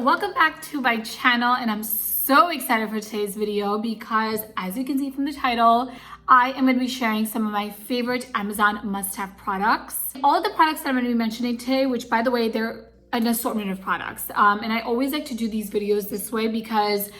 welcome back to my channel, and I'm so excited for today's video because, as you can see from the title, I am going to be sharing some of my favorite Amazon must-have products. All of the products that I'm going to be mentioning today, which by the way, they're an assortment of products, and I always like to do these videos this way because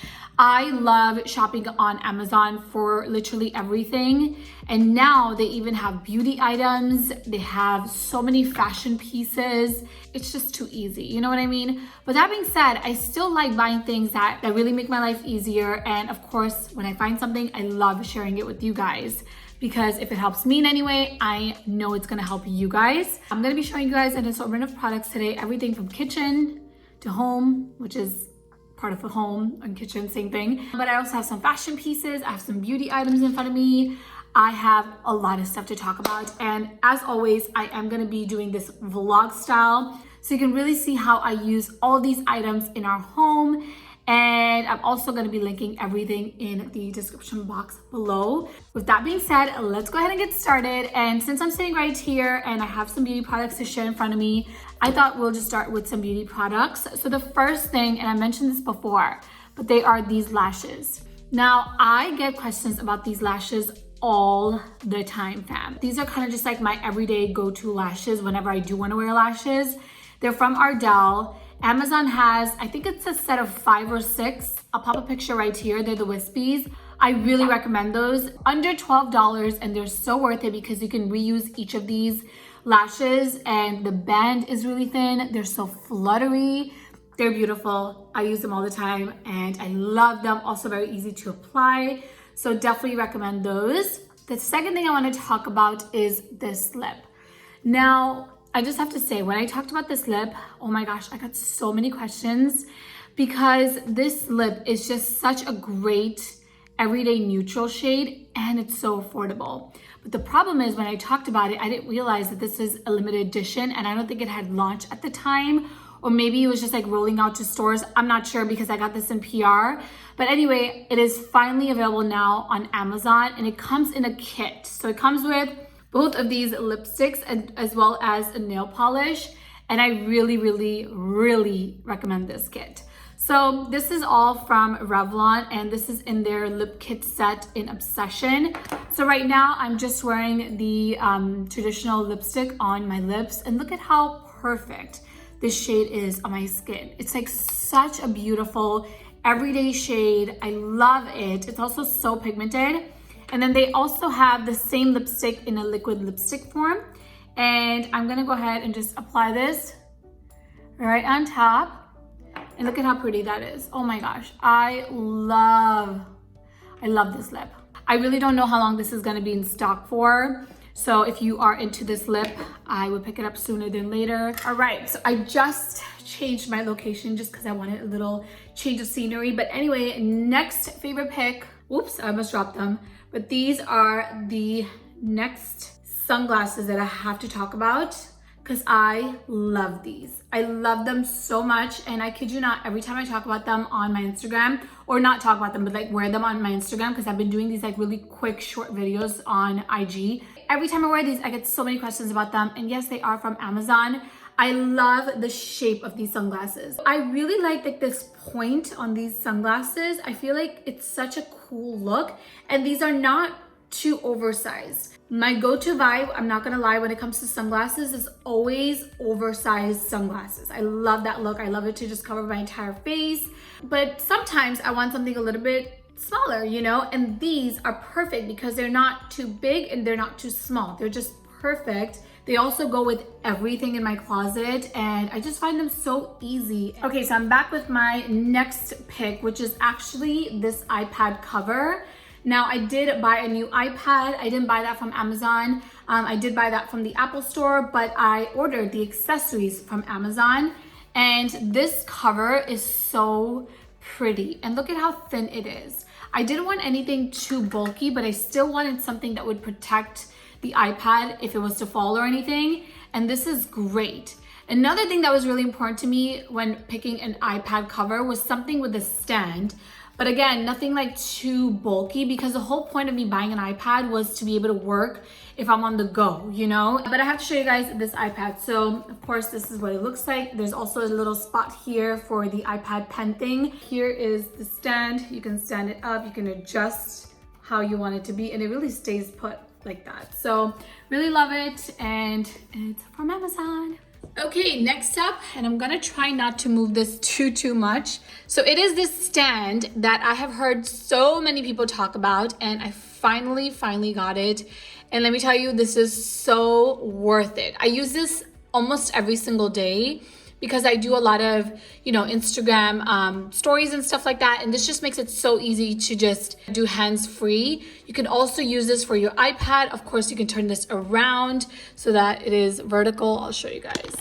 I love shopping on Amazon for literally everything. And now they even have beauty items. They have so many fashion pieces. It's just too easy, you know what I mean? But that being said, I still like buying things that really make my life easier. And of course, when I find something, I love sharing it with you guys, because if it helps me in any way, I know it's gonna help you guys. I'm gonna be showing you guys an assortment of products today, everything from kitchen to home, which is part of the home and kitchen, same thing. But I also have some fashion pieces. I have some beauty items in front of me. I have a lot of stuff to talk about. And as always, I am gonna be doing this vlog style, so you can really see how I use all these items in our home. And I'm also gonna be linking everything in the description box below. With that being said, let's go ahead and get started. And since I'm sitting right here and I have some beauty products to share in front of me, I thought we'll just start with some beauty products. So the first thing, and I mentioned this before, but they are these lashes. Now, I get questions about these lashes all the time, fam. These are kind of just like my everyday go-to lashes whenever I do want to wear lashes. They're from Ardell. Amazon has, I think it's a set of 5 or 6. I'll pop a picture right here. They're the wispies. I really recommend those. Under $12, and they're so worth it because you can reuse each of these lashes, and the band is really thin. They're so fluttery. They're beautiful. I use them all the time and I love them. Also very easy to apply. So definitely recommend those. The second thing I want to talk about is this lip. Now, I just have to say, when I talked about this lip, oh my gosh, I got so many questions because this lip is just such a great everyday neutral shade and it's so affordable. But the problem is, when I talked about it, I didn't realize that this is a limited edition and I don't think it had launched at the time, or maybe it was just like rolling out to stores. I'm not sure because I got this in PR. But anyway, it is finally available now on Amazon and it comes in a kit. So it comes with both of these lipsticks and as well as a nail polish. And I really recommend this kit. So this is all from Revlon and this is in their lip kit set in Obsession. So right now I'm just wearing the traditional lipstick on my lips, and look at how perfect this shade is on my skin. It's like such a beautiful everyday shade. I love it. It's also so pigmented. And then they also have the same lipstick in a liquid lipstick form. And I'm gonna go ahead and just apply this right on top. And look at how pretty that is. Oh my gosh, I love this lip. I really don't know how long this is gonna be in stock for. So if you are into this lip, I would pick it up sooner than later. All right, so I just changed my location just because I wanted a little change of scenery. But anyway, next favorite pick. Oops, I almost dropped them. But these are the next sunglasses that I have to talk about because I love these. I love them so much, and I kid you not, every time I talk about them on my Instagram, or not talk about them, but like wear them on my Instagram, because I've been doing these like really quick short videos on IG. Every time I wear these, I get so many questions about them, and yes, they are from Amazon. I love the shape of these sunglasses. I really like this point on these sunglasses. I feel like it's such a cool look, and these are not too oversized. My go-to vibe, I'm not gonna lie, when it comes to sunglasses is always oversized sunglasses. I love that look. I love it to just cover my entire face. But sometimes I want something a little bit smaller, you know? And these are perfect because they're not too big and they're not too small. They're just perfect. They also go with everything in my closet and I just find them so easy. Okay, so I'm back with my next pick, which is actually this iPad cover. Now, I did buy a new iPad. I didn't buy that from Amazon. I did buy that from the Apple store, but I ordered the accessories from Amazon. And this cover is so pretty. And look at how thin it is. I didn't want anything too bulky, but I still wanted something that would protect the iPad if it was to fall or anything. And this is great. Another thing that was really important to me when picking an iPad cover was something with a stand. But again, nothing like too bulky, because the whole point of me buying an iPad was to be able to work if I'm on the go, you know? But I have to show you guys this iPad. So of course, this is what it looks like. There's also a little spot here for the iPad pen thing. Here is the stand. You can stand it up. You can adjust how you want it to be, and it really stays put like that. So really love it, and it's from Amazon. Okay, next up, and I'm gonna try not to move this too much. So it is this stand that I have heard so many people talk about, and I finally got it. And let me tell you, this is so worth it. I use this almost every single day because I do a lot of, you know, Instagram stories and stuff like that. And this just makes it so easy to just do hands-free. You can also use this for your iPad. Of course, you can turn this around so that it is vertical. I'll show you guys.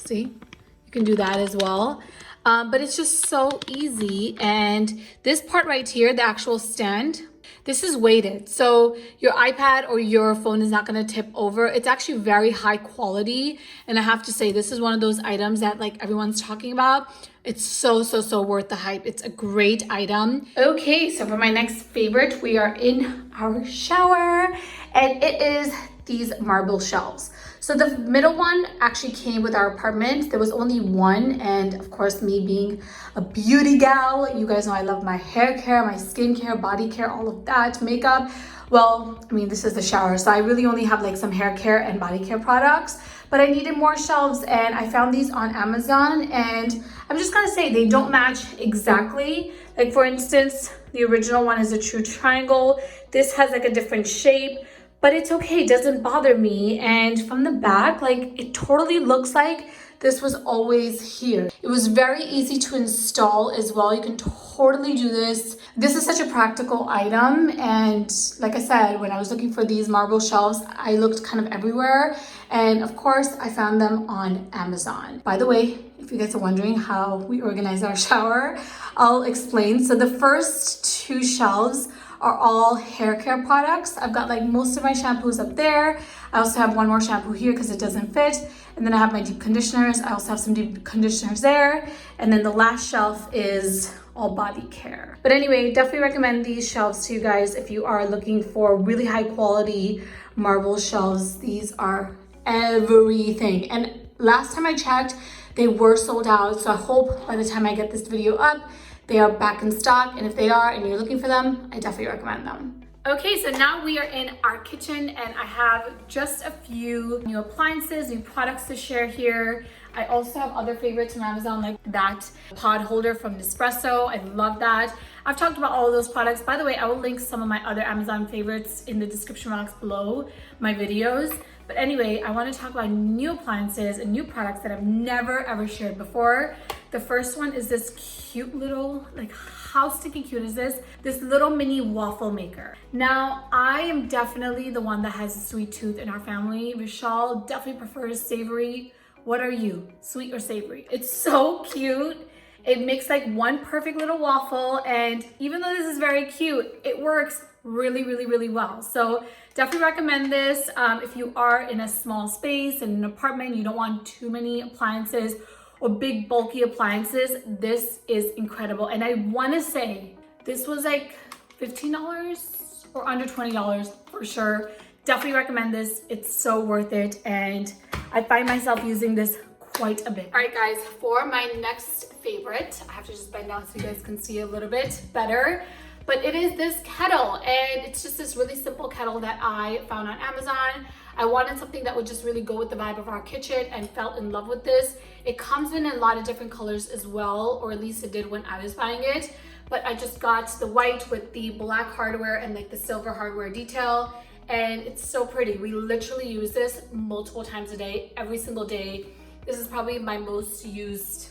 See, you can do that as well. But it's just so easy. And this part right here, the actual stand, this is weighted, so your iPad or your phone is not going to tip over. It's actually very high quality, and I have to say, this is one of those items that like everyone's talking about. It's so worth the hype. It's a great item. Okay, so for my next favorite, we are in our shower, and it is these marble shelves. So the middle one actually came with our apartment. There was only one, and of course, me being a beauty gal, you guys know I love my hair care, my skincare, body care, all of that, makeup. Well, I mean, this is the shower, so I really only have like some hair care and body care products, but I needed more shelves, and I found these on Amazon, and I'm just gonna say they don't match exactly. Like for instance, the original one is a true triangle. This has like a different shape, but it's okay, it doesn't bother me. And from the back, like it totally looks like this was always here. It was very easy to install as well. You can totally do this. This is such a practical item. And like I said, when I was looking for these marble shelves, I looked kind of everywhere. And of course, I found them on Amazon. By the way, if you guys are wondering how we organize our shower, I'll explain. So the first two shelves are all hair care products. I've got like most of my shampoos up there. I also have one more shampoo here because it doesn't fit. And then I have my deep conditioners. I also have some deep conditioners there. And then the last shelf is all body care. But anyway, definitely recommend these shelves to you guys if you are looking for really high quality marble shelves. These are everything. And last time I checked, they were sold out. So I hope by the time I get this video up, they are back in stock, and if they are and you're looking for them, I definitely recommend them. Okay, so now we are in our kitchen, and I have just a few new appliances, new products to share here. I also have other favorites from Amazon, like that pod holder from Nespresso. I love that. I've talked about all of those products. By the way, I will link some of my other Amazon favorites in the description box below my videos. But anyway, I want to talk about new appliances and new products that I've never ever shared before. The first one is this cute little, like how stinking cute is this? This little mini waffle maker. Now, I am definitely the one that has a sweet tooth in our family. Vishal definitely prefers savory. What are you, sweet or savory? It's so cute. It makes like one perfect little waffle, and even though this is very cute, it works really well. So definitely recommend this if you are in a small space, in an apartment, you don't want too many appliances or big bulky appliances. This is incredible. And I want to say this was like $15 or under $20 for sure. Definitely recommend this. It's so worth it, and I find myself using this quite a bit. All right guys, for my next favorite, I have to just bend down so you guys can see a little bit better, but it is this kettle, and it's just this really simple kettle that I found on Amazon. I wanted something that would just really go with the vibe of our kitchen, and fell in love with this. It comes in a lot of different colors as well, or at least it did when I was buying it, but I just got the white with the black hardware and like the silver hardware detail, and it's so pretty. We literally use this multiple times a day, every single day. This is probably my most used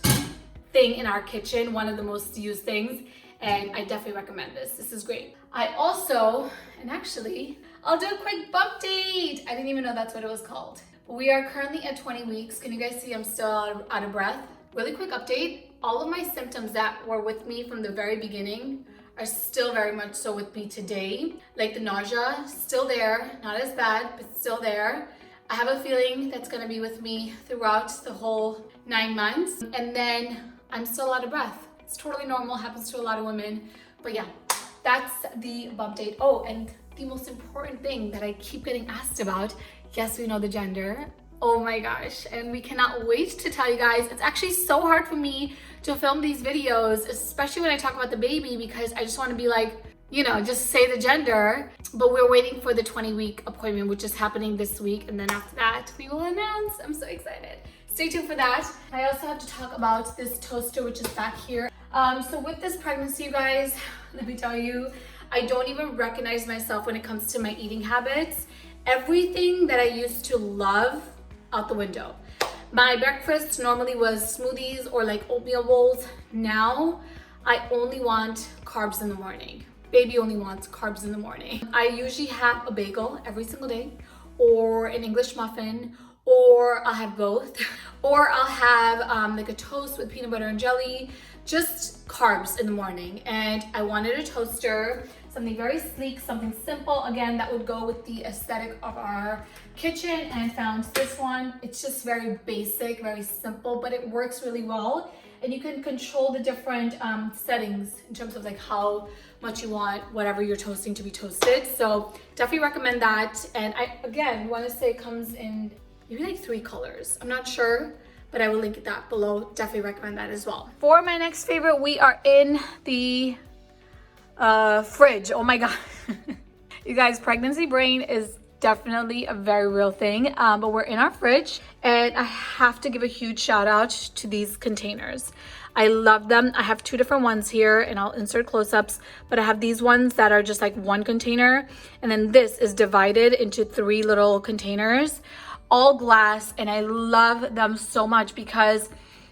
thing in our kitchen, one of the most used things, and I definitely recommend this. This is great. I also, and actually, I'll do a quick bump date. I didn't even know that's what it was called. But we are currently at 20 weeks. Can you guys see I'm still out of breath? Really quick update. All of my symptoms that were with me from the very beginning are still very much so with me today. Like the nausea, still there, not as bad, but still there. I have a feeling that's gonna be with me throughout the whole 9 months. And then I'm still out of breath. It's totally normal, happens to a lot of women. But yeah, that's the bump date. Oh, and the most important thing that I keep getting asked about, yes, we know the gender. Oh my gosh, and we cannot wait to tell you guys. It's actually so hard for me to film these videos, especially when I talk about the baby, because I just want to be like, you know, just say the gender. But we're waiting for the 20-week appointment, which is happening this week. And then after that, we will announce. I'm so excited. Stay tuned for that. I also have to talk about this toaster, which is back here. So with this pregnancy, you guys, let me tell you, I don't even recognize myself when it comes to my eating habits. Everything that I used to love, out the window. My breakfast normally was smoothies or like oatmeal bowls. Now I only want carbs in the morning. Baby only wants carbs in the morning. I usually have a bagel every single day, or an English muffin, or I'll have both, or I'll have like a toast with peanut butter and jelly, just carbs in the morning. And I wanted a toaster, something very sleek, something simple, again, that would go with the aesthetic of our kitchen, and found this one. It's just very basic, very simple, but it works really well. And you can control the different settings in terms of like how much you want whatever you're toasting to be toasted. So definitely recommend that. And I, again, want to say it comes in maybe like 3 colors. I'm not sure, but I will link that below. Definitely recommend that as well. For my next favorite, we are in the fridge. Oh my God. You guys, pregnancy brain is definitely a very real thing, but we're in our fridge, and I have to give a huge shout out to these containers. I love them. I have 2 different ones here, and I'll insert close-ups, but I have these ones that are just like one container, and then this is divided into 3 little containers, all glass, and I love them so much because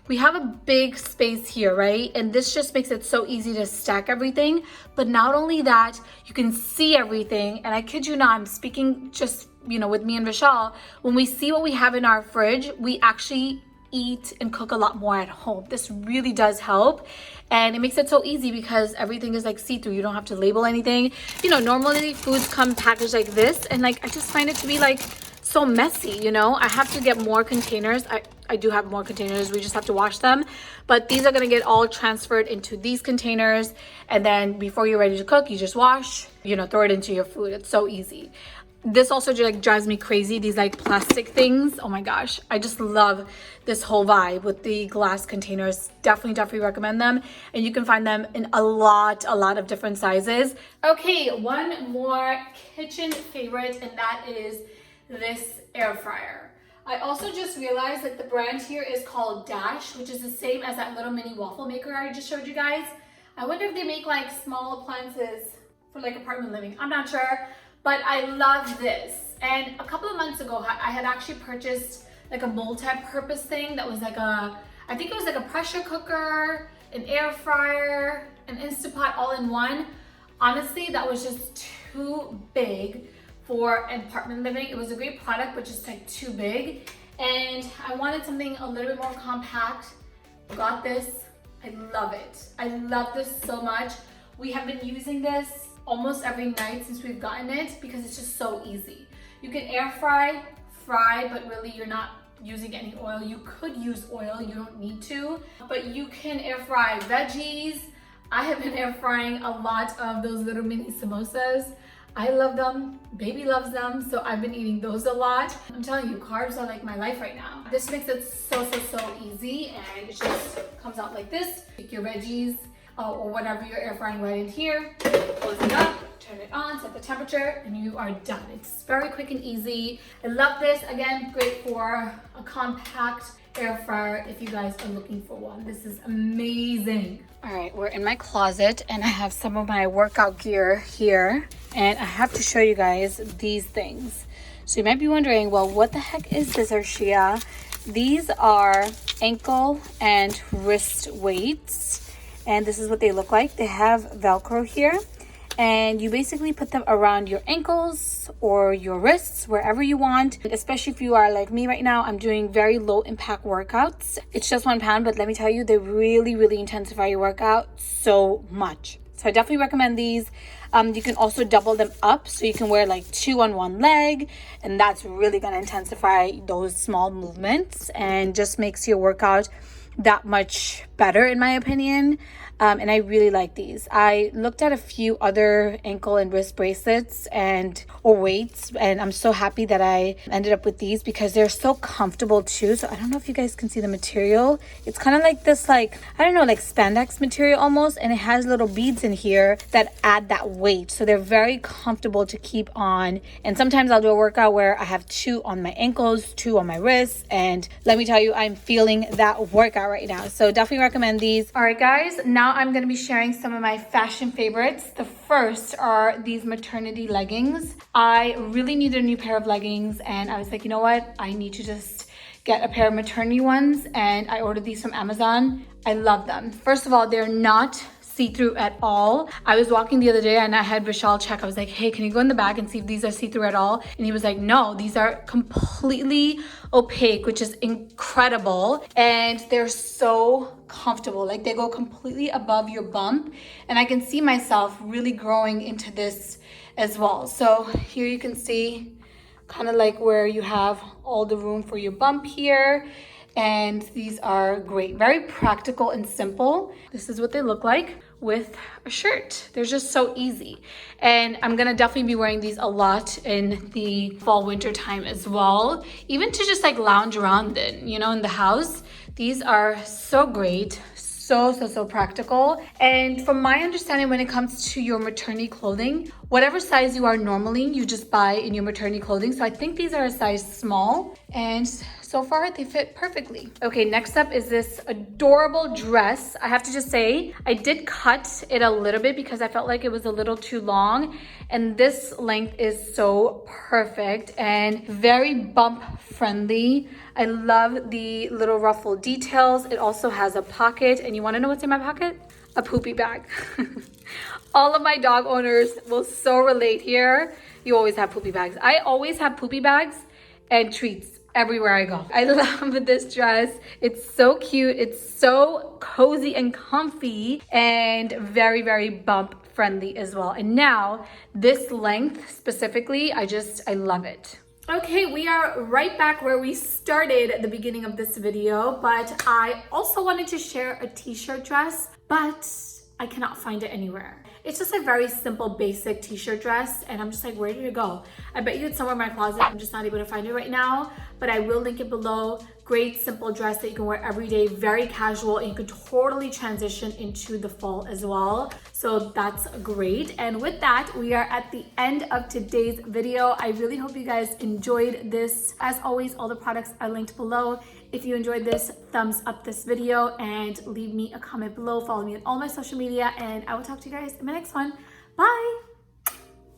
we have a big space here, right? And this just makes it so easy to stack everything. But not only that, you can see everything. And I kid you not, I'm speaking just, you know, with me and Vishal. When we see what we have in our fridge, we actually eat and cook a lot more at home. This really does help. And it makes it so easy because everything is like see-through. You don't have to label anything. You know, normally foods come packaged like this. And like, I just find it to be like so messy, you know? I have to get more containers. I do have more containers, we just have to wash them, but these are gonna get all transferred into these containers, and then before you're ready to cook, you just wash, you know, throw it into your food. It's so easy. This also just like drives me crazy, these like plastic things. Oh my gosh, I just love this whole vibe with the glass containers. Definitely recommend them, and you can find them in a lot of different sizes. Okay, one more kitchen favorite, and that is this air fryer. I also just realized that the brand here is called Dash, which is the same as that little mini waffle maker I just showed you guys. I wonder if they make like small appliances for like apartment living. I'm not sure, but I love this. And a couple of months ago, I had actually purchased like a multi-purpose thing that was like a, I think it was like a pressure cooker, an air fryer, an Instapot all in one. Honestly, that was just too big for apartment living. It was a great product, but just like too big. And I wanted something a little bit more compact. Got this. I love it. I love this so much. We have been using this almost every night since we've gotten it because it's just so easy. You can air fry, but really you're not using any oil. You could use oil, you don't need to, but you can air fry veggies. I have been air frying a lot of those little mini samosas. I love them, baby loves them, so I've been eating those a lot. I'm telling you, carbs are like my life right now. This makes it so easy, and it just comes out like this. Take your veggies or whatever you're air frying right in here, close it up, turn it on, set the temperature, and you are done. It's very quick and easy. I love this. Again, great for a compact air fryer if you guys are looking for one. This is amazing. All right, we're in my closet, and I have some of my workout gear here, and I have to show you guys these things. So you might be wondering, well, what the heck is this, Arshia? These are ankle and wrist weights, and this is what they look like. They have Velcro here, and you basically put them around your ankles or your wrists, wherever you want. Especially if you are like me right now, I'm doing very low impact workouts. It's just 1 pound, but let me tell you, they really intensify your workout so much. So I definitely recommend these. You can also double them up, so you can wear like 2 on 1 leg, and that's really gonna intensify those small movements and just makes your workout that much better in my opinion. And I really like these. I looked at a few other ankle and wrist bracelets or weights, and I'm so happy that I ended up with these because they're so comfortable too. So I don't know if you guys can see the material. It's kind of like this, like, I don't know, like spandex material almost, and it has little beads in here that add that weight. So they're very comfortable to keep on. And sometimes I'll do a workout where I have 2 on my ankles, 2 on my wrists, and let me tell you, I'm feeling that workout right now. So definitely recommend these. All right, guys, now I'm going to be sharing some of my fashion favorites. The first are these maternity leggings. I really needed a new pair of leggings, and I was like, you know what? I need to just get a pair of maternity ones, and I ordered these from Amazon. I love them. First of all, they're not see-through at all. I was walking the other day and I had Vishal check. I was like, hey, can you go in the back and see if these are see-through at all? And he was like, no, these are completely opaque, which is incredible. And they're so comfortable. Like, they go completely above your bump. And I can see myself really growing into this as well. So here you can see kind of like where you have all the room for your bump here. And these are great, very practical and simple. This is what they look like with a shirt. They're just so easy. And I'm gonna definitely be wearing these a lot in the fall winter time as well, even to just like lounge around in, you know, in the house. These are so great. So practical. And from my understanding, when it comes to your maternity clothing, whatever size you are normally, you just buy in your maternity clothing. So I think these are a size small, and so far they fit perfectly. Okay, next up is this adorable dress. I have to just say, I did cut it a little bit because I felt like it was a little too long, and this length is so perfect and very bump friendly. I love the little ruffle details. It also has a pocket, and you want to know what's in my pocket? A poopy bag. All of my dog owners will so relate here. You always have poopy bags. I always have poopy bags and treats everywhere I go. I love this dress. It's so cute. It's so cozy and comfy and very bump friendly as well. And now this length specifically, I love it. Okay, we are right back where we started at the beginning of this video, but I also wanted to share a t-shirt dress, but I cannot find it anywhere. It's just a very simple, basic t-shirt dress, and I'm just like, where did it go? I bet you it's somewhere in my closet. I'm just not able to find it right now, but I will link it below. Great, simple dress that you can wear every day, very casual, and you can totally transition into the fall as well. So that's great. And with that, we are at the end of today's video. I really hope you guys enjoyed this. As always, all the products are linked below. If you enjoyed this, thumbs up this video and leave me a comment below. Follow me on all my social media, and I will talk to you guys in my next one. Bye.